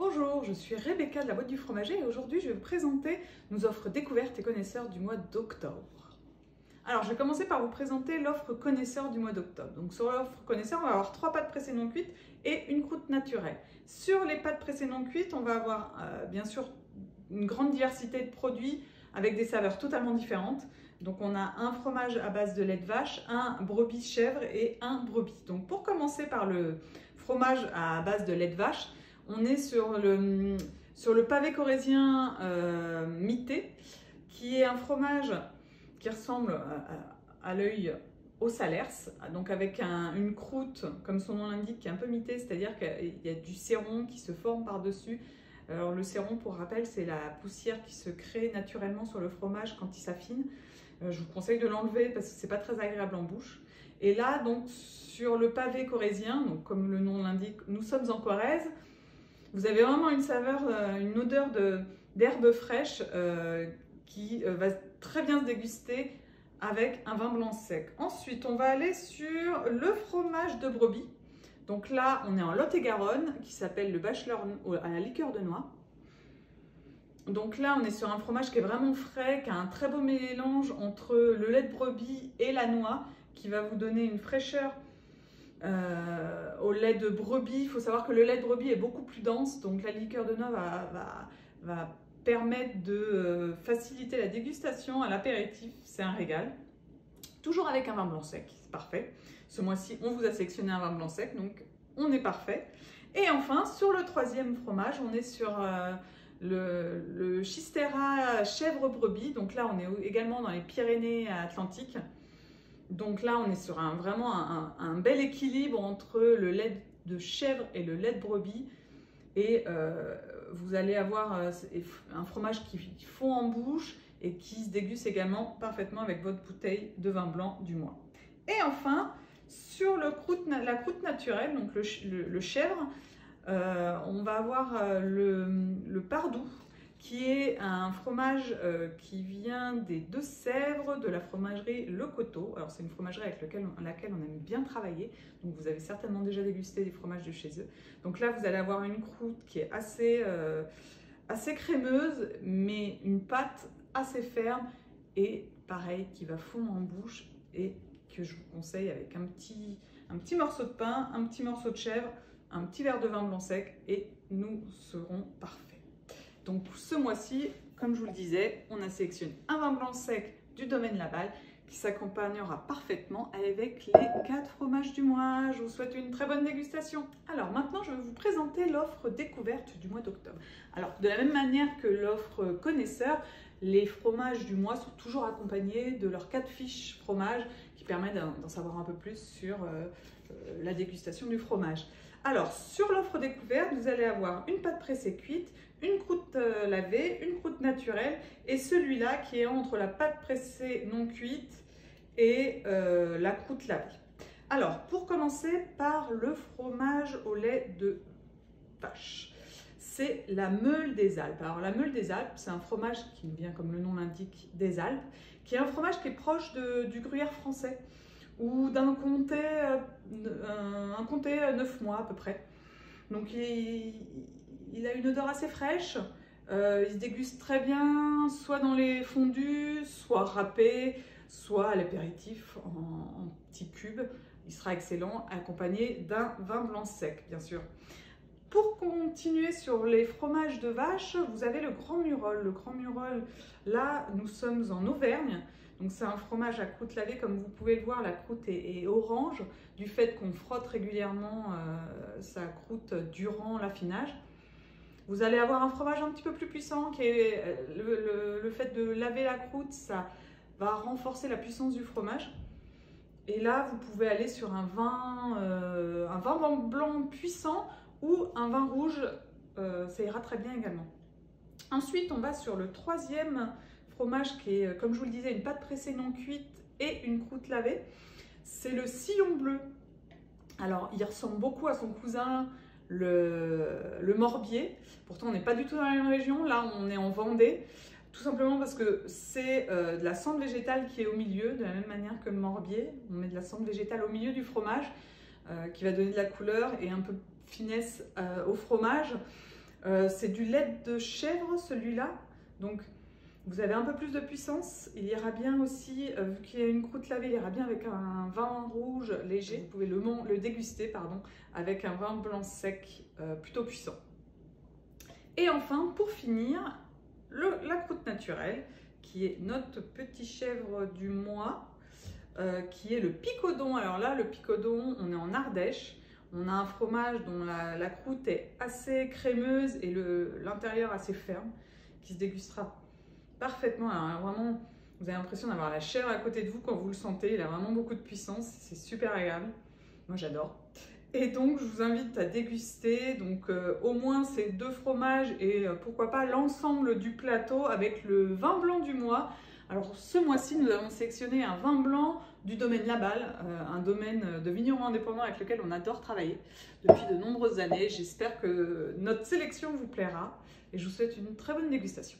Bonjour, je suis Rebecca de la boîte du fromager et aujourd'hui je vais vous présenter nos offres découvertes et connaisseurs du mois d'octobre. Alors je vais commencer par vous présenter l'offre connaisseur du mois d'octobre. Donc sur l'offre connaisseur, on va avoir 3 pâtes pressées non cuites et une croûte naturelle. Sur les pâtes pressées non cuites, on va avoir bien sûr une grande diversité de produits avec des saveurs totalement différentes. Donc on a un fromage à base de lait de vache, un brebis chèvre et un brebis. Donc pour commencer par le fromage à base de lait de vache, on est sur le pavé corrézien mité, qui est un fromage qui ressemble à l'œil au salers, donc avec une croûte, comme son nom l'indique, qui est un peu mitée, c'est-à-dire qu'il y a du sérum qui se forme par-dessus. Alors le sérum, pour rappel, c'est la poussière qui se crée naturellement sur le fromage quand il s'affine. Je vous conseille de l'enlever parce que c'est pas très agréable en bouche. Et là, donc, sur le pavé corrézien, donc comme le nom l'indique, nous sommes en Corrèze. Vous avez vraiment une saveur, une odeur d'herbe fraîche qui va très bien se déguster avec un vin blanc sec. Ensuite, on va aller sur le fromage de brebis. Donc là, on est en Lot-et-Garonne, qui s'appelle le Bachelor à la liqueur de noix. Donc là, on est sur un fromage qui est vraiment frais, qui a un très beau mélange entre le lait de brebis et la noix, qui va vous donner une fraîcheur au lait de brebis. Il faut savoir que le lait de brebis est beaucoup plus dense, donc la liqueur de noix va permettre de faciliter la dégustation à l'apéritif. C'est un régal. Toujours avec un vin blanc sec, c'est parfait. Ce mois-ci, on vous a sélectionné un vin blanc sec, donc on est parfait. Et enfin, sur le troisième fromage, on est sur le Chistera chèvre-brebis. Donc là, on est également dans les Pyrénées-Atlantiques. Donc là, on est sur vraiment un bel équilibre entre le lait de chèvre et le lait de brebis. Et vous allez avoir un fromage qui fond en bouche et qui se déguste également parfaitement avec votre bouteille de vin blanc du mois. Et enfin, sur la croûte naturelle, donc le chèvre, on va avoir le Pardoux, qui est un fromage qui vient des Deux-Sèvres, de la fromagerie Le Coteau. Alors c'est une fromagerie avec laquelle on aime bien travailler, donc vous avez certainement déjà dégusté des fromages de chez eux. Donc là vous allez avoir une croûte qui est assez crémeuse, mais une pâte assez ferme et pareil qui va fondre en bouche et que je vous conseille avec un petit morceau de pain, un petit morceau de chèvre, un petit verre de vin blanc sec et nous serons parfaits. Donc ce mois-ci, comme je vous le disais, on a sélectionné un vin blanc sec du domaine Laval qui s'accompagnera parfaitement avec les 4 fromages du mois. Je vous souhaite une très bonne dégustation. Alors maintenant, je vais vous présenter l'offre découverte du mois d'octobre. Alors de la même manière que l'offre connaisseur, les fromages du mois sont toujours accompagnés de leurs 4 fiches fromage qui permettent d'en savoir un peu plus sur la dégustation du fromage. Alors, sur l'offre découverte, vous allez avoir une pâte pressée cuite, une croûte lavée, une croûte naturelle et celui-là qui est entre la pâte pressée non cuite et la croûte lavée. Alors, pour commencer par le fromage au lait de vache, c'est la Meule des Alpes. Alors, la Meule des Alpes, c'est un fromage qui vient, comme le nom l'indique, des Alpes, qui est un fromage qui est proche du gruyère français ou d'un comté, un comté 9 mois à peu près. Donc il a une odeur assez fraîche, il se déguste très bien, soit dans les fondus, soit râpé, soit à l'apéritif en petits cubes. Il sera excellent, accompagné d'un vin blanc sec, bien sûr. Pour continuer sur les fromages de vache, vous avez le Grand Murol. Le Grand Murol, là, nous sommes en Auvergne. Donc c'est un fromage à croûte lavée, comme vous pouvez le voir, la croûte est orange, du fait qu'on frotte régulièrement sa croûte durant l'affinage. Vous allez avoir un fromage un petit peu plus puissant, qui est le fait de laver la croûte, ça va renforcer la puissance du fromage. Et là, vous pouvez aller sur un vin blanc puissant ou un vin rouge, ça ira très bien également. Ensuite, on va sur le troisième fromage qui est, comme je vous le disais, une pâte pressée non cuite et une croûte lavée. C'est le Sillon bleu. Alors, il ressemble beaucoup à son cousin, le Morbier. Pourtant, on n'est pas du tout dans la même région. Là, on est en Vendée. Tout simplement parce que c'est de la cendre végétale qui est au milieu, de la même manière que le Morbier. On met de la cendre végétale au milieu du fromage qui va donner de la couleur et un peu de finesse au fromage. C'est du lait de chèvre celui-là, donc vous avez un peu plus de puissance. Il ira bien aussi, vu qu'il y a une croûte lavée, il ira bien avec un vin rouge léger. Vous pouvez le déguster pardon, avec un vin blanc sec plutôt puissant. Et enfin, pour finir, la croûte naturelle, qui est notre petit chèvre du mois, qui est le picodon. Alors là, le picodon, on est en Ardèche. On a un fromage dont la croûte est assez crémeuse et l'intérieur assez ferme, qui se dégustera parfaitement. Alors vraiment, vous avez l'impression d'avoir la chair à côté de vous quand vous le sentez. Il a vraiment beaucoup de puissance, c'est super agréable. Moi, j'adore. Et donc, je vous invite à déguster donc au moins ces 2 fromages et pourquoi pas l'ensemble du plateau avec le vin blanc du mois. Alors, ce mois-ci, nous avons sélectionné un vin blanc du domaine Laballe, un domaine de vignerons indépendants avec lequel on adore travailler depuis de nombreuses années. J'espère que notre sélection vous plaira et je vous souhaite une très bonne dégustation.